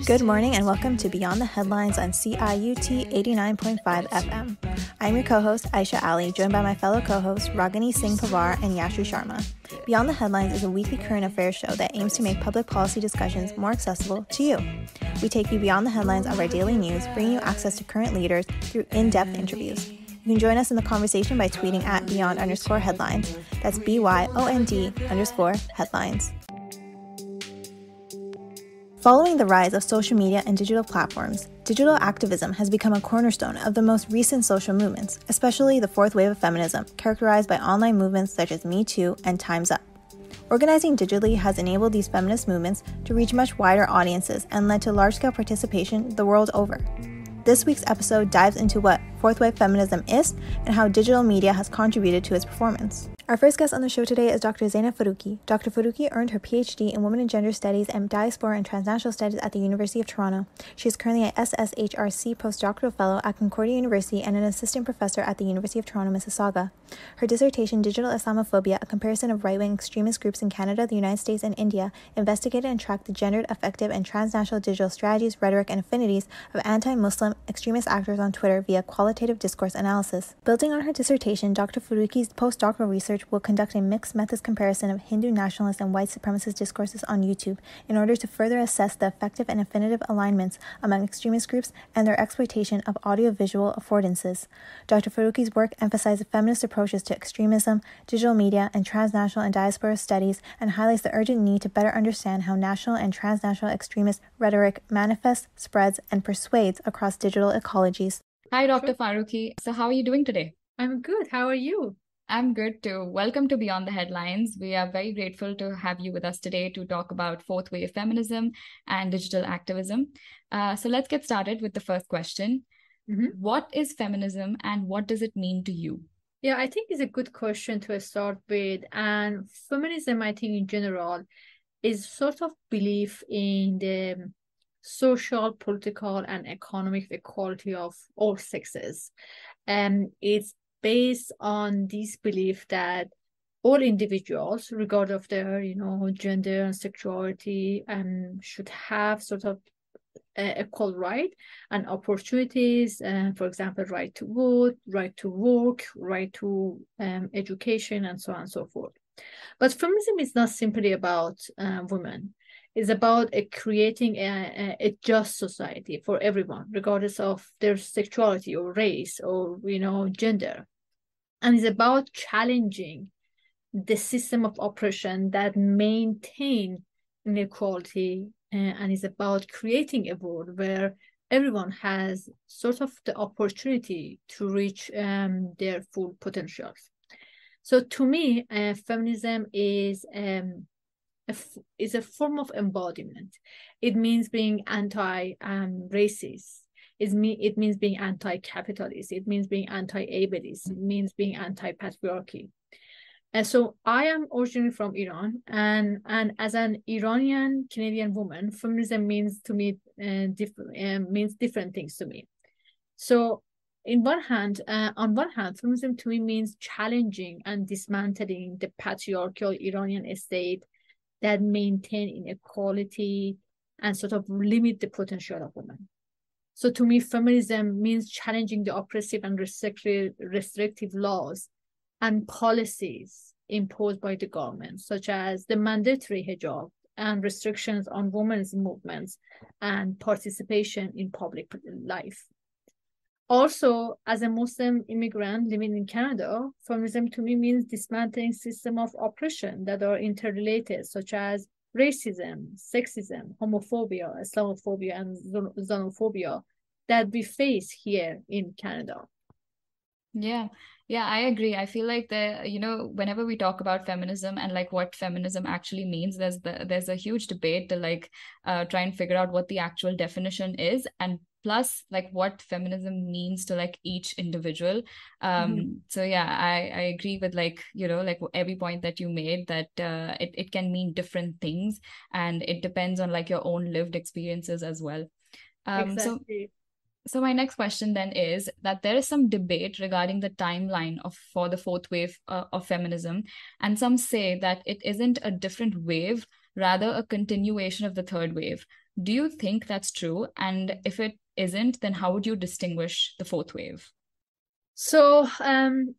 Good morning and welcome to Beyond the Headlines on CIUT 89.5 FM. I'm your co-host Aisha Ali, joined by my fellow co-hosts Ragini Singh Pavar and Yashu Sharma. Beyond the Headlines is a weekly current affairs show that aims to make public policy discussions more accessible to you. We take you beyond the headlines of our daily news, bringing you access to current leaders through in-depth interviews. You can join us in the conversation by tweeting at beyond_headlines. That's BYOND_headlines. Following the rise of social media and digital platforms, digital activism has become a cornerstone of the most recent social movements, especially the fourth wave of feminism, characterized by online movements such as Me Too and Time's Up. Organizing digitally has enabled these feminist movements to reach much wider audiences and led to large-scale participation the world over. This week's episode dives into what fourth wave feminism is and how digital media has contributed to its performance. Our first guest on the show today is Dr. Zeinab Farokhi. Dr. Farokhi earned her PhD in Women and Gender Studies and Diaspora and Transnational Studies at the University of Toronto. She is currently an SSHRC postdoctoral fellow at Concordia University and an assistant professor at the University of Toronto, Mississauga. Her dissertation, Digital Islamophobia, a comparison of right-wing extremist groups in Canada, the United States, and India, investigated and tracked the gendered, affective, and transnational digital strategies, rhetoric, and affinities of anti-Muslim extremist actors on Twitter via qualitative discourse analysis. Building on her dissertation, Dr. Farokhi's postdoctoral research will conduct a mixed methods comparison of Hindu nationalist and white supremacist discourses on YouTube in order to further assess the effective and affinitive alignments among extremist groups and their exploitation of audiovisual affordances. Dr. Farokhi's work emphasizes feminist approaches to extremism, digital media, and transnational and diaspora studies, and highlights the urgent need to better understand how national and transnational extremist rhetoric manifests, spreads, and persuades across digital ecologies. Hi, Dr. Farokhi. So how are you doing today? I'm good. How are you? I'm good too. Welcome to Beyond the Headlines. We are very grateful to have you with us today to talk about fourth wave feminism and digital activism. So let's get started with the first question. What is feminism and what does it mean to you? Yeah, I think it's a good question to start with. And feminism, I think in general, is sort of belief in the social, political, and economic equality of all sexes. And it's based on this belief that all individuals, regardless of their, gender and sexuality, should have sort of equal right and opportunities. For example, right to vote, right to work, right to education, and so on and so forth. But feminism is not simply about women. It's about creating a just society for everyone, regardless of their sexuality or race or, gender. And it's about challenging the system of oppression that maintain inequality, and it's about creating a world where everyone has sort of the opportunity to reach their full potentials. So to me, feminism is a form of embodiment. It means being anti-racist. It means being anti-capitalist. It means being anti-ableist. It means being anti-patriarchy. And so I am originally from Iran, and as an Iranian Canadian woman, feminism means to me means different things to me. So on one hand, feminism to me means challenging and dismantling the patriarchal Iranian state that maintain inequality and sort of limit the potential of women. So to me, feminism means challenging the oppressive and restrictive laws and policies imposed by the government, such as the mandatory hijab and restrictions on women's movements and participation in public life. Also, as a Muslim immigrant living in Canada, feminism to me means dismantling systems of oppression that are interrelated, such as racism, sexism, homophobia, Islamophobia, and xenophobia that we face here in Canada. Yeah, I agree. I feel like whenever we talk about feminism and like what feminism actually means, there's a huge debate to try and figure out what the actual definition is, and plus like what feminism means to like each individual. So yeah, I agree with like every point that you made, that it can mean different things and it depends on like your own lived experiences as well. Exactly. So my next question then is that there is some debate regarding the timeline for the fourth wave of feminism, and some say that it isn't a different wave, rather a continuation of the third wave. Do you think that's true? And if it isn't, then how would you distinguish the fourth wave? So,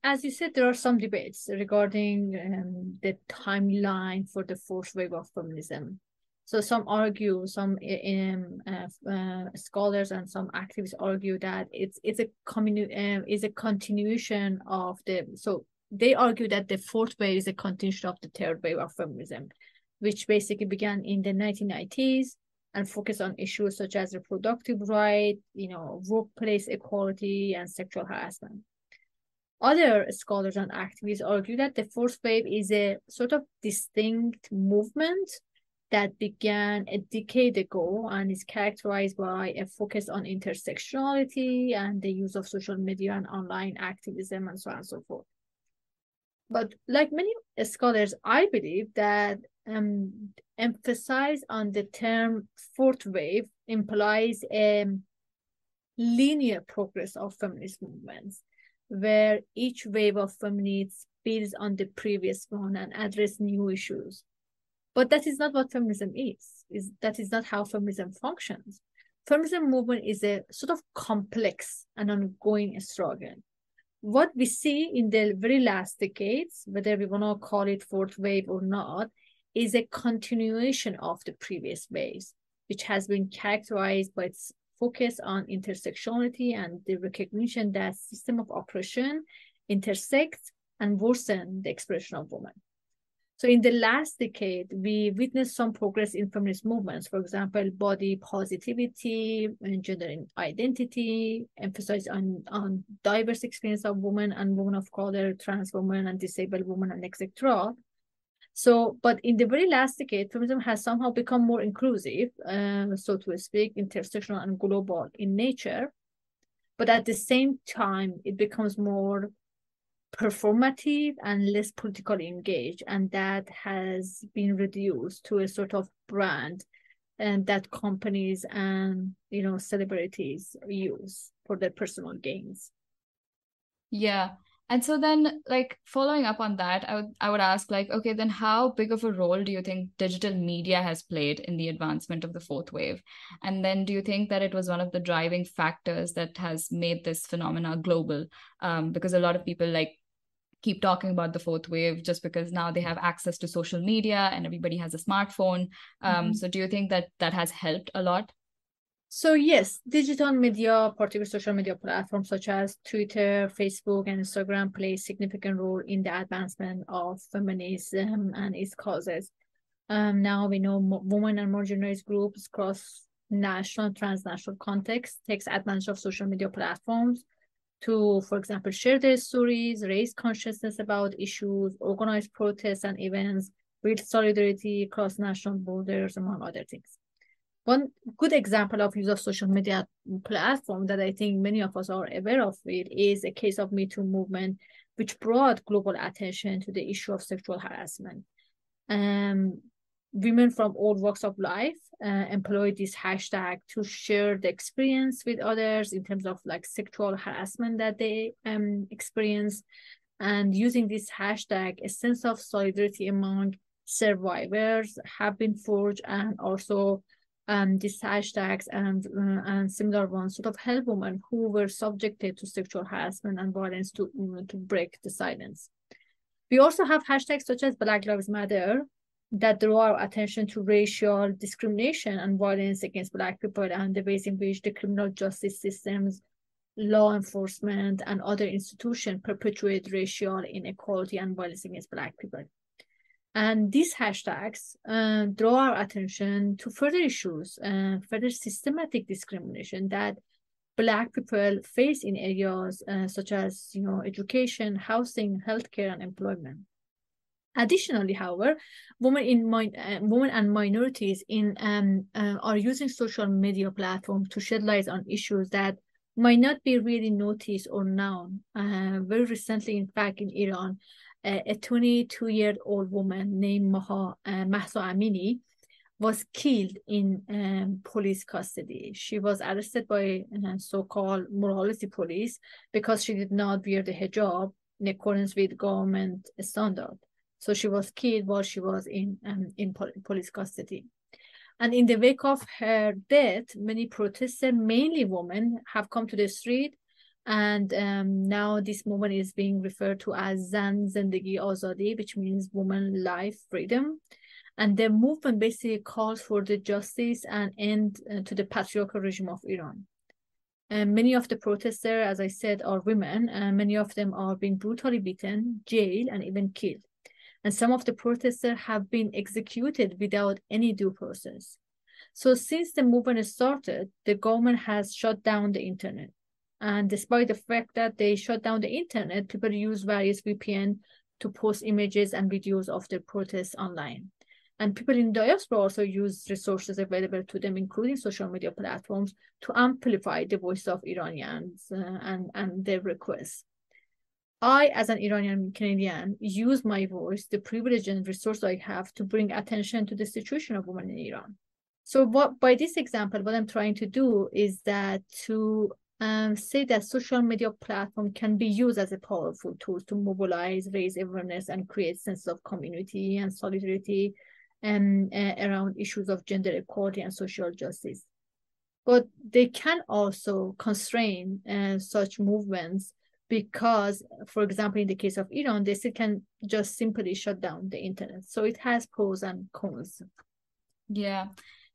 as you said, there are some debates regarding the timeline for the fourth wave of feminism. So some argue, some scholars and some activists argue that it's a continuation of the. So they argue that the fourth wave is a continuation of the third wave of feminism, which basically began in the 1990s and focus on issues such as reproductive rights, workplace equality, and sexual harassment. Other scholars and activists argue that the fourth wave is a sort of distinct movement that began a decade ago and is characterized by a focus on intersectionality and the use of social media and online activism and so on and so forth. But like many scholars, I believe that emphasize on the term fourth wave implies a linear progress of feminist movements, where each wave of feminists builds on the previous one and address new issues. But that is not what feminism is. That is not how feminism functions. Feminism movement is a sort of complex and ongoing struggle. What we see in the very last decades, whether we want to call it fourth wave or not, is a continuation of the previous waves, which has been characterized by its focus on intersectionality and the recognition that system of oppression intersects and worsen the expression of women. So in the last decade, we witnessed some progress in feminist movements, for example, body positivity and gender identity, emphasis on diverse experience of women and women of color, trans women and disabled women, and etc. So, but in the very last decade, feminism has somehow become more inclusive, so to speak, intersectional and global in nature. But at the same time, it becomes more performative and less politically engaged, and that has been reduced to a sort of brand and that companies and celebrities use for their personal gains. Yeah. And so then, like, following up on that, I would ask, like, okay, then how big of a role do you think digital media has played in the advancement of the fourth wave? And then do you think that it was one of the driving factors that has made this phenomena global? Because a lot of people keep talking about the fourth wave just because now they have access to social media and everybody has a smartphone. So do you think that that has helped a lot? So yes, digital media, particularly social media platforms such as Twitter, Facebook, and Instagram play a significant role in the advancement of feminism and its causes. Now we know women and marginalized groups across national, transnational contexts takes advantage of social media platforms to, for example, share their stories, raise consciousness about issues, organize protests and events, build solidarity across national borders, among other things. One good example of use of social media platform that I think many of us are aware of it is a case of Me Too movement, which brought global attention to the issue of sexual harassment. Women from all walks of life employ this hashtag to share the experience with others in terms of sexual harassment that they experience. And using this hashtag, a sense of solidarity among survivors have been forged, and also these hashtags and similar ones sort of help women who were subjected to sexual harassment and violence to break the silence. We also have hashtags such as Black Lives Matter that draw our attention to racial discrimination and violence against Black people and the ways in which the criminal justice systems, law enforcement, and other institutions perpetuate racial inequality and violence against Black people. And these hashtags draw our attention to further issues, further systematic discrimination that Black people face in areas such as education, housing, healthcare, and employment. Additionally, however, women and minorities are using social media platforms to shed light on issues that might not be really noticed or known. Very recently, in fact, in Iran, a 22-year-old woman named Mahsa Amini was killed in police custody. She was arrested by so-called morality police because she did not wear the hijab in accordance with government standard. So she was killed while she was in police custody. And in the wake of her death, many protesters, mainly women, have come to the street. And now this movement is being referred to as Zan Zindagi Azadi, which means woman, life, freedom. And the movement basically calls for the justice and end to the patriarchal regime of Iran. And many of the protesters, as I said, are women, and many of them are being brutally beaten, jailed, and even killed. And some of the protesters have been executed without any due process. So since the movement started, the government has shut down the internet. And despite the fact that they shut down the internet, people use various VPN to post images and videos of their protests online. And people in diaspora also use resources available to them, including social media platforms, to amplify the voice of Iranians and their requests. I, as an Iranian Canadian, use my voice, the privilege and resource I have, to bring attention to the situation of women in Iran. So by this example, what I'm trying to do is that to say that social media platform can be used as a powerful tool to mobilize, raise awareness, and create sense of community and solidarity around issues of gender equality and social justice. But they can also constrain such movements because, for example, in the case of Iran, they still can just simply shut down the internet. So it has pros and cons. Yeah.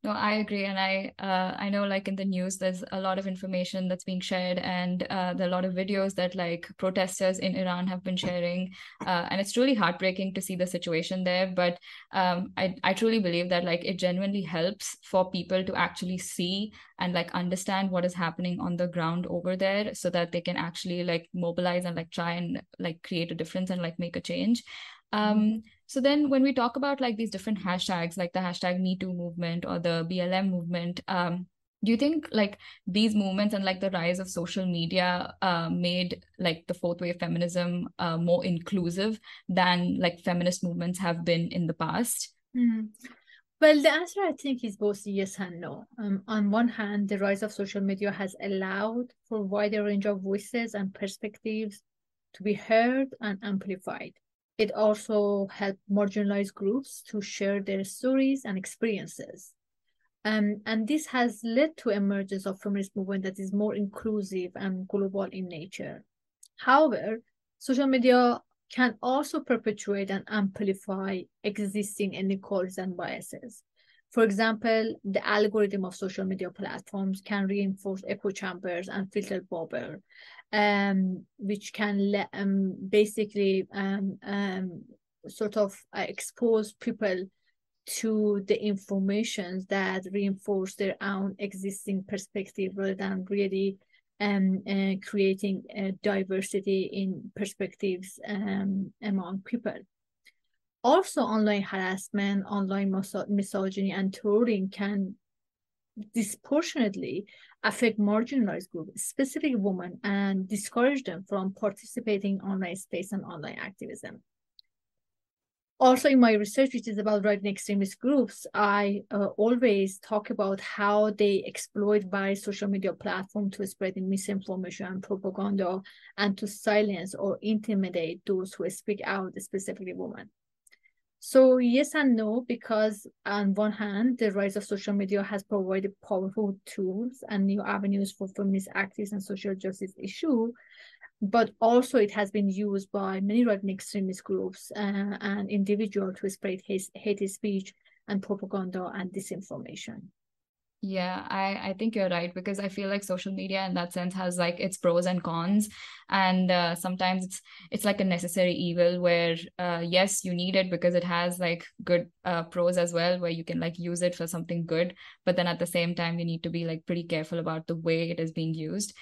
No, I agree. And I know like in the news, there's a lot of information that's being shared, and there are a lot of videos that like protesters in Iran have been sharing. And it's truly heartbreaking to see the situation there. But I truly believe that like it genuinely helps for people to actually see and like understand what is happening on the ground over there, so that they can actually like mobilize and like try and like create a difference and like make a change. So then when we talk about like these different hashtags, like the hashtag Me Too movement or the BLM movement, do you think like these movements and like the rise of social media made like the fourth wave feminism more inclusive than like feminist movements have been in the past? Well, the answer I think is both yes and no. On one hand, the rise of social media has allowed for a wider range of voices and perspectives to be heard and amplified. It also helped marginalized groups to share their stories and experiences. And this has led to emergence of feminist movement that is more inclusive and global in nature. However, social media can also perpetuate and amplify existing inequalities and biases. For example, the algorithm of social media platforms can reinforce echo chambers and filter bubble, which can basically sort of expose people to the information that reinforce their own existing perspective rather than really creating diversity in perspectives among people. Also, online harassment, online misogyny, and trolling can disproportionately affect marginalized groups, specifically women, and discourage them from participating in online space and online activism. Also, in my research, which is about right-wing extremist groups, I always talk about how they exploit various social media platforms to spread misinformation and propaganda, and to silence or intimidate those who speak out, specifically women. So yes and no, because on one hand, the rise of social media has provided powerful tools and new avenues for feminist activists and social justice issues, but also it has been used by many right-wing extremist groups and individuals to spread hate speech and propaganda and disinformation. Yeah, I think you're right, because I feel like social media in that sense has like its pros and cons, and sometimes it's like a necessary evil where yes, you need it because it has like good pros as well, where you can like use it for something good, but then at the same time you need to be like pretty careful about the way it is being used.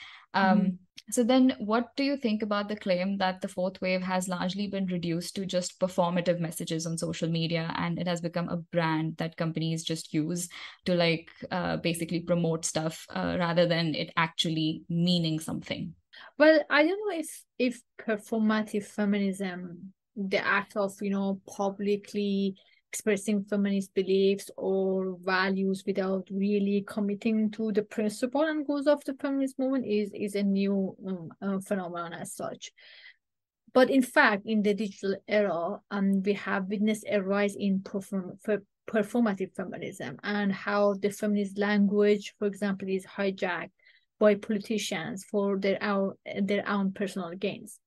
So then what do you think about the claim that the fourth wave has largely been reduced to just performative messages on social media, and it has become a brand that companies just use to like basically promote stuff rather than it actually meaning something? Well, I don't know if performative feminism, the act of, publicly expressing feminist beliefs or values without really committing to the principle and goals of the feminist movement is a new phenomenon as such. But in fact, in the digital era, we have witnessed a rise in performative feminism and how the feminist language, for example, is hijacked by politicians for their own personal gains.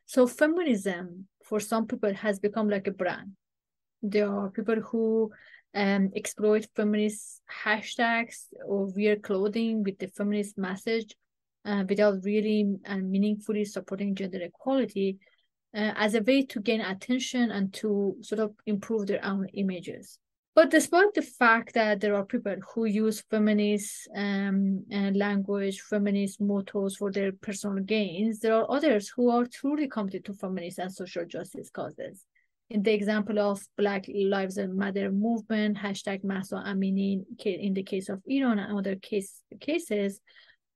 So feminism, for some people, has become like a brand. There are people who exploit feminist hashtags or wear clothing with the feminist message without really and meaningfully supporting gender equality as a way to gain attention and to sort of improve their own images. But despite the fact that there are people who use feminist language, feminist mottos for their personal gains, there are others who are truly committed to feminist and social justice causes. In the example of Black Lives Matter movement, hashtag Mahsa Amini, in the case of Iran and other cases,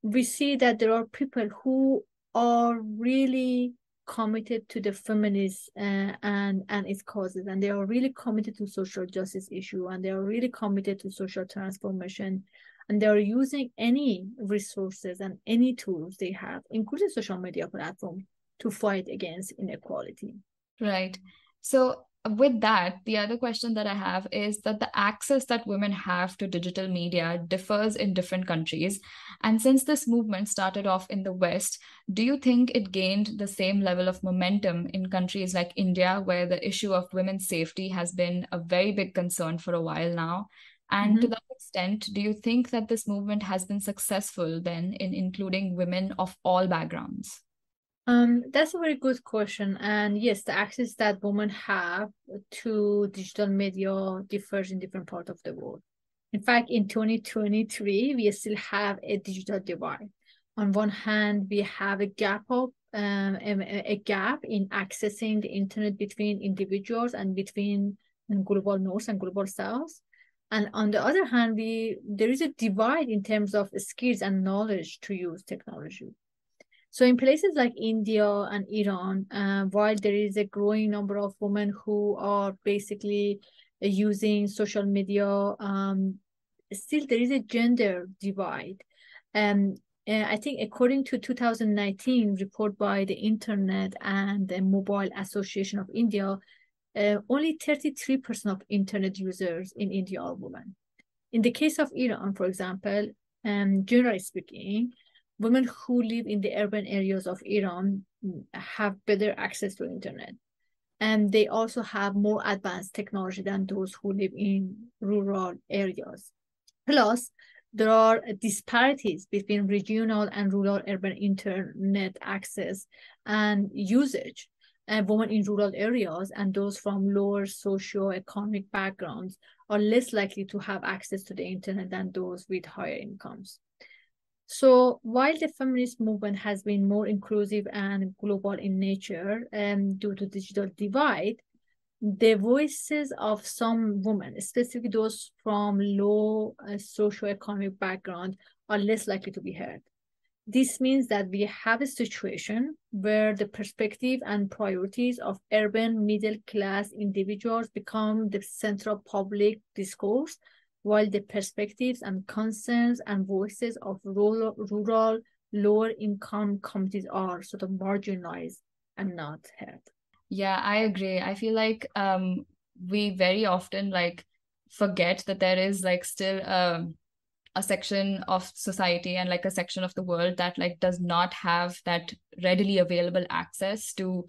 we see that there are people who are really committed to the feminist and its causes, and they are really committed to social justice issue, and they are really committed to social transformation, and they are using any resources and any tools they have, including social media platform, to fight against inequality. Right. So with that, the other question that I have is that the access that women have to digital media differs in different countries. And since this movement started off in the West, do you think it gained the same level of momentum in countries like India, where the issue of women's safety has been a very big concern for a while now? And to that extent, do you think that this movement has been successful then in including women of all backgrounds? That's a very good question. And yes, the access that women have to digital media differs in different parts of the world. In fact, in 2023, we still have a digital divide. On one hand, we have a gap in accessing the internet between individuals and between global north and global south. And on the other hand, there is a divide in terms of skills and knowledge to use technology. So in places like India and Iran, while there is a growing number of women who are basically using social media, still there is a gender divide. I think according to 2019 report by the Internet and the Mobile Association of India, only 33% of internet users in India are women. In the case of Iran, for example, generally speaking, women who live in the urban areas of Iran have better access to internet. And they also have more advanced technology than those who live in rural areas. Plus, there are disparities between regional and rural urban internet access and usage. Women in rural areas and those from lower socio-economic backgrounds are less likely to have access to the internet than those with higher incomes. So while the feminist movement has been more inclusive and global in nature due to digital divide, the voices of some women, especially those from low socioeconomic background, are less likely to be heard. This means that we have a situation where the perspective and priorities of urban middle-class individuals become the central public discourse, while the perspectives and concerns and voices of rural lower-income communities are sort of marginalized and not heard. Yeah, I agree. I feel like we very often forget that there is still a section of society and a section of the world that does not have that readily available access to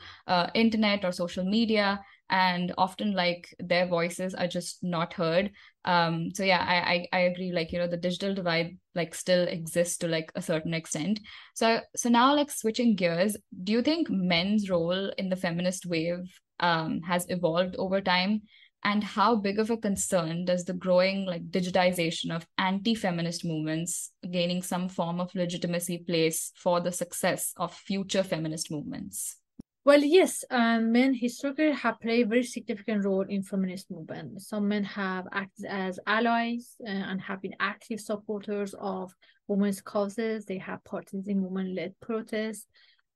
internet or social media, and often their voices are just not heard. So yeah, I agree, the digital divide still exists to a certain extent. So now switching gears, do you think men's role in the feminist wave has evolved over time? And how big of a concern does the growing digitization of anti-feminist movements gaining some form of legitimacy place for the success of future feminist movements? Well, yes, men historically have played a very significant role in feminist movement. Some men have acted as allies and have been active supporters of women's causes. They have participated in women-led protests.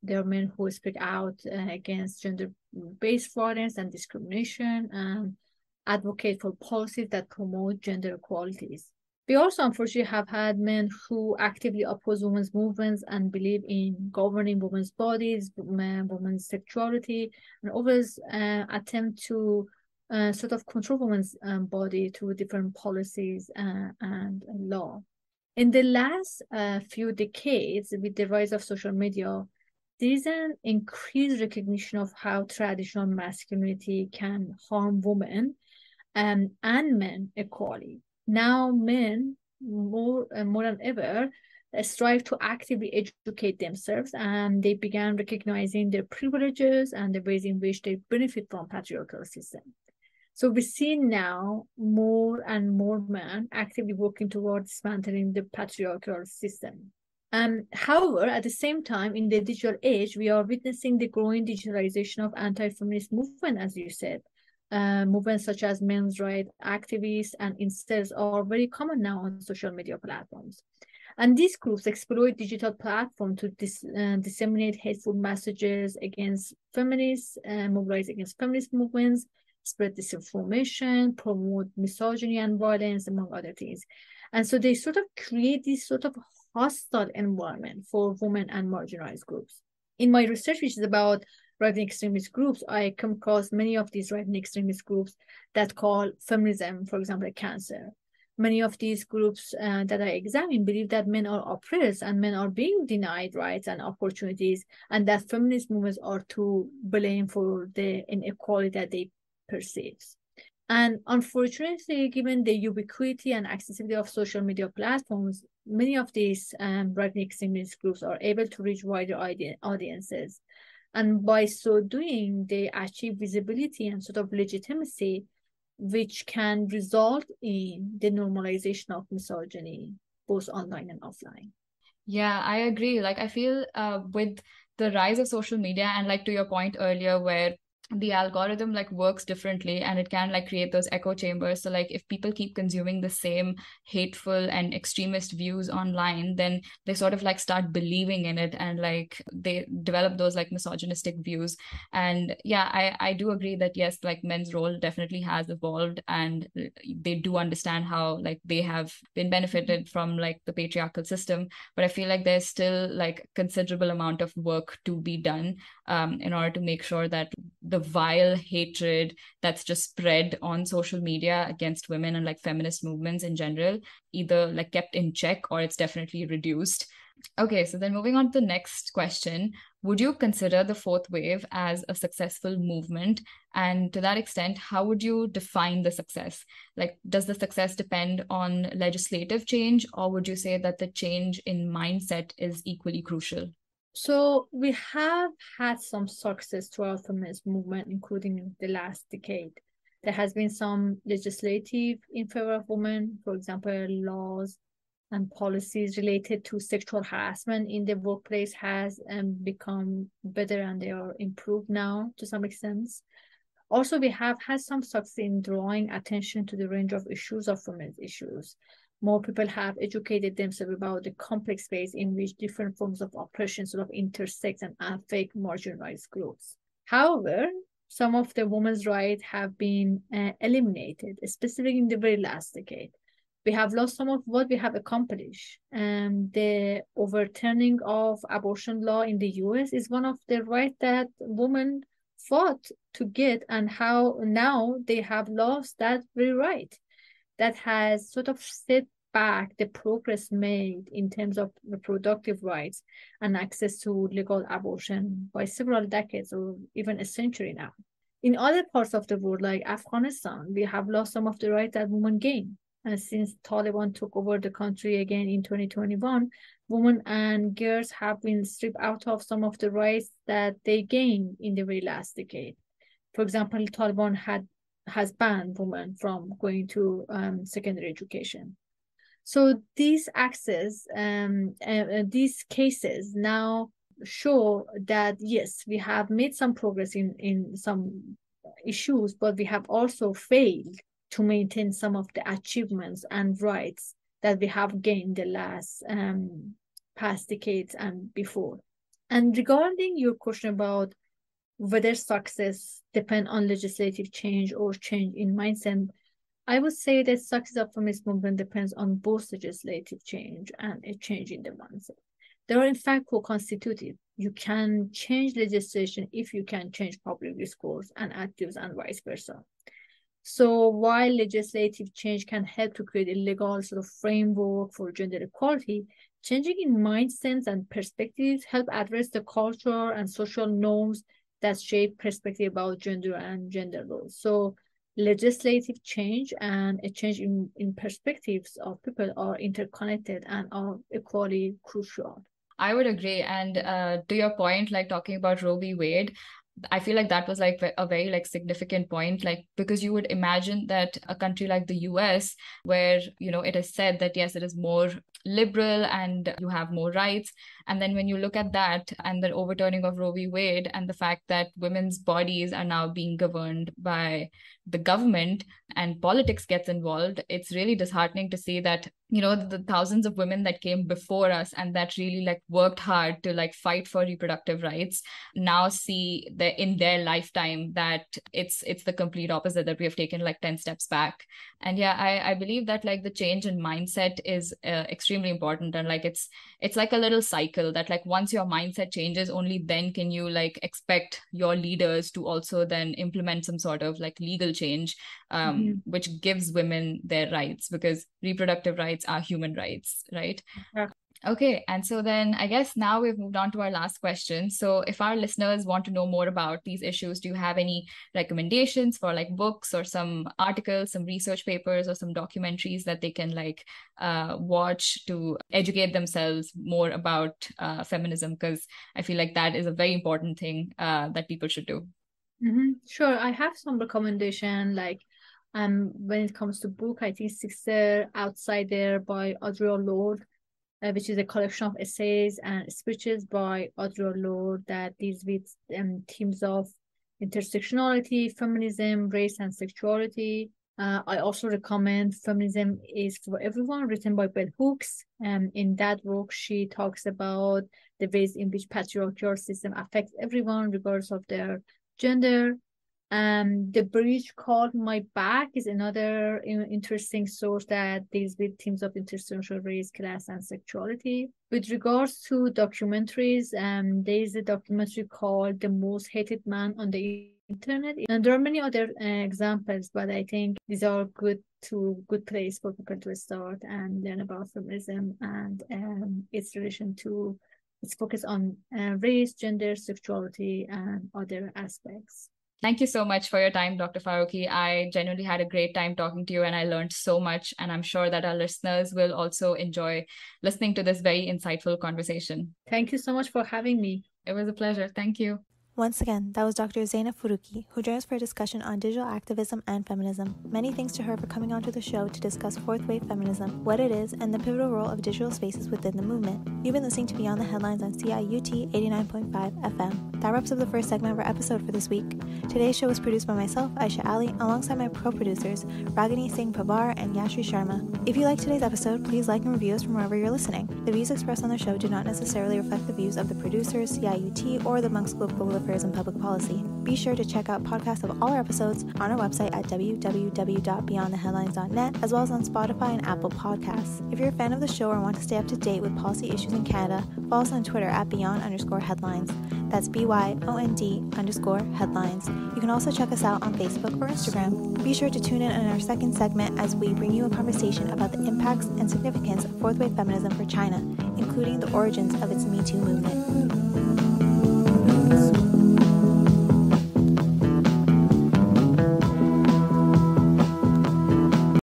There are men who speak out against gender-based violence and discrimination and advocate for policies that promote gender equalities. We also unfortunately have had men who actively oppose women's movements and believe in governing women's bodies, women's sexuality, and always attempt to sort of control women's body through different policies and law. In the last few decades, with the rise of social media, there is an increased recognition of how traditional masculinity can harm women and men equally. Now, men more than ever strive to actively educate themselves, and they began recognizing their privileges and the ways in which they benefit from patriarchal system. So we see now more and more men actively working towards dismantling the patriarchal system. However, at the same time, in the digital age, we are witnessing the growing digitalization of anti-feminist movement, as you said. Movements such as men's rights activists and incels are very common now on social media platforms. And these groups exploit digital platforms to disseminate hateful messages against feminists, mobilize against feminist movements, spread disinformation, promote misogyny and violence, among other things. And so they sort of create this sort of hostile environment for women and marginalized groups. In my research, which is about right-wing extremist groups, I come across many of these right-wing extremist groups that call feminism, for example, a cancer. Many of these groups that I examine believe that men are oppressed and men are being denied rights and opportunities, and that feminist movements are to blame for the inequality that they perceive. And unfortunately, given the ubiquity and accessibility of social media platforms, many of these right-wing extremist groups are able to reach wider audiences. And by so doing, they achieve visibility and sort of legitimacy, which can result in the normalization of misogyny, both online and offline. Yeah, I agree. Like, I feel with the rise of social media, and like to your point earlier, where the algorithm like works differently and it can like create those echo chambers. So like if people keep consuming the same hateful and extremist views online, then they sort of like start believing in it and like they develop those like misogynistic views. And yeah, I do agree that yes, like men's role definitely has evolved and they do understand how like they have been benefited from like the patriarchal system. But I feel like there's still like considerable amount of work to be done in order to make sure that the vile hatred that's just spread on social media against women and like feminist movements in general either like kept in check or it's definitely reduced. Okay, so then moving on to the next question, would you consider the fourth wave as a successful movement? And to that extent, how would you define the success? Like, does the success depend on legislative change, or would you say that the change in mindset is equally crucial? So we have had some success throughout the feminist movement, including in the last decade. There has been some legislative in favor of women, for example, laws and policies related to sexual harassment in the workplace has become better and they are improved now to some extent. Also, we have had some success in drawing attention to the range of issues of women's issues. More people have educated themselves about the complex ways in which different forms of oppression sort of intersect and affect marginalized groups. However, some of the women's rights have been eliminated, especially in the very last decade. We have lost some of what we have accomplished. And the overturning of abortion law in the US is one of the rights that women fought to get, and how now they have lost that very right. That has sort of set back the progress made in terms of reproductive rights and access to legal abortion by several decades or even a century now. In other parts of the world, like Afghanistan, we have lost some of the rights that women gained. And since Taliban took over the country again in 2021, women and girls have been stripped out of some of the rights that they gained in the very last decade. For example, Taliban has banned women from going to secondary education. So these these cases now show that yes, we have made some progress in some issues, but we have also failed to maintain some of the achievements and rights that we have gained the last past decades and before. And regarding your question about whether success depends on legislative change or change in mindset, I would say that success of feminist movement depends on both legislative change and a change in the mindset. They are in fact co-constitutive. You can change legislation if you can change public discourse and attitudes and vice versa. So while legislative change can help to create a legal sort of framework for gender equality, changing in mindsets and perspectives help address the cultural and social norms that shape perspective about gender and gender roles. So legislative change and a change in perspectives of people are interconnected and are equally crucial. I would agree. And to your point, like talking about Roe v. Wade, I feel like that was like a very like significant point, like because you would imagine that a country like the US, where, you know, it is said that yes, it is more liberal and you have more rights. And then when you look at that and the overturning of Roe v. Wade and the fact that women's bodies are now being governed by the government and politics gets involved, it's really disheartening to see that, you know, the thousands of women that came before us and that really like worked hard to like fight for reproductive rights now see that in their lifetime that it's the complete opposite, that we have taken like 10 steps back. And yeah, I believe that like the change in mindset is extremely important. And like it's like a little cycle that like once your mindset changes, only then can you like expect your leaders to also then implement some sort of like legal change, which gives women their rights, because reproductive rights are human rights, right? Yeah. Okay, and so then I guess now we've moved on to our last question. So if our listeners want to know more about these issues, do you have any recommendations for like books or some articles, some research papers or some documentaries that they can like watch to educate themselves more about feminism? Because I feel like that is a very important thing that people should do. Sure, I have some recommendation like when it comes to book, I think Sister Outsider by Audre Lorde, which is a collection of essays and speeches by Audre Lorde that deals with themes of intersectionality, feminism, race, and sexuality. I also recommend Feminism is for Everyone, written by Bell Hooks. In that book, she talks about the ways in which patriarchal system affects everyone, regardless of their gender. The bridge called My Back is another interesting source that deals with themes of intersectional race, class, and sexuality. With regards to documentaries, there is a documentary called The Most Hated Man on the Internet. And there are many other examples, but I think these are good place for people to start and learn about feminism and its relation to its focus on race, gender, sexuality, and other aspects. Thank you so much for your time, Dr. Farokhi. I genuinely had a great time talking to you and I learned so much. And I'm sure that our listeners will also enjoy listening to this very insightful conversation. Thank you so much for having me. It was a pleasure. Thank you. Once again, that was Dr. Zeinab Farokhi, who joined us for a discussion on digital activism and feminism. Many thanks to her for coming onto the show to discuss fourth wave feminism, what it is, and the pivotal role of digital spaces within the movement. You've been listening to Beyond the Headlines on CIUT 89.5 FM. That wraps up the first segment of our episode for this week. Today's show was produced by myself, Aisha Ali, alongside my co-producers, Ragini Singh Pavar and Yashri Sharma. If you liked today's episode, please like and review us from wherever you're listening. The views expressed on the show do not necessarily reflect the views of the producers, CIUT, or the Monk School of Global Affairs and Public Policy. Be sure to check out podcasts of all our episodes on our website at www.beyondtheheadlines.net, as well as on Spotify and Apple Podcasts. If you're a fan of the show or want to stay up to date with policy issues in Canada, follow us on Twitter at Beyond_Headlines. That's BYOND_headlines. You can also check us out on Facebook or Instagram. Be sure to tune in our second segment as we bring you a conversation about the impacts and significance of fourth wave feminism for China, including the origins of its Me Too movement.